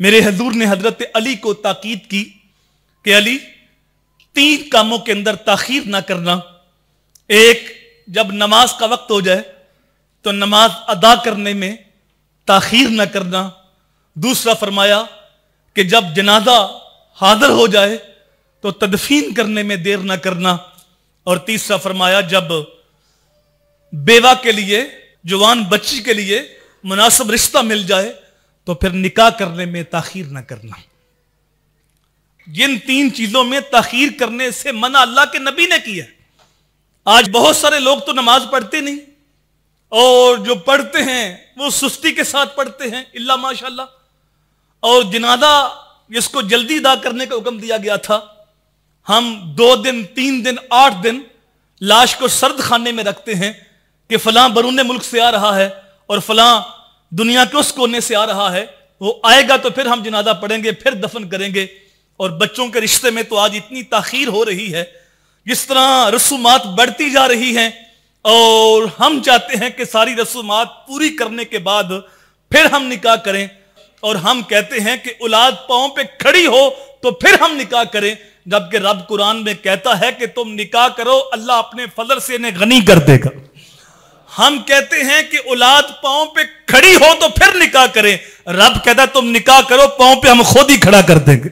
میرے حضور نے حضرت علی کو تاکید کی کہ علی 3 کاموں کے اندر تاخیر نہ کرنا. ایک، جب نماز کا وقت ہو جائے تو نماز ادا کرنے میں تاخیر نہ کرنا. دوسرا فرمایا کہ جب جنازہ حاضر ہو جائے تو تدفین کرنے میں دیر نہ کرنا. اور تیسرا فرمایا جب بیوہ کے لیے، جوان بچی کے لیے مناسب رشتہ مل جائے تو پھر نکاح کرنے میں تاخیر نہ کرنا. جن 3 چیزوں میں تاخیر کرنے سے منع اللہ کے نبی نے کیا. آج بہت سارے لوگ تو نماز پڑھتے نہیں، اور جو پڑھتے ہیں وہ سستی کے ساتھ پڑھتے ہیں الا ماشاءاللہ. اور جنازہ جس کو جلدی ادا کرنے کا حکم دیا گیا تھا، ہم 2 دن 3 دن 8 دن لاش کو سرد خانے میں رکھتے ہیں کہ فلاں بیرون ملک سے آ رہا ہے اور فلاں دنیا کے اس کونے سے آ رہا ہے، وہ آئے گا تو پھر ہم جنازہ پڑھیں گے، پھر دفن کریں گے. اور بچوں کے رشتے میں تو آج اتنی تاخیر ہو رہی ہے، جس طرح رسومات بڑھتی جا رہی ہیں، اور ہم چاہتے ہیں کہ ساری رسومات پوری کرنے کے بعد پھر ہم نکاح کریں. اور ہم کہتے ہیں کہ اولاد پاؤں پہ کھڑی ہو تو پھر ہم نکاح کریں، جبکہ رب قرآن میں کہتا ہے کہ تم نکاح کرو، اللہ اپنے فضل سے انہیں غنی کر دے گا. ہم کہتے ہیں کہ اولاد پاؤں پہ کھڑی ہو تو پھر نکاح کریں، رب کہتا ہے تم نکاح کرو، پاؤں پہ ہم خود ہی کھڑا کر دیں گے.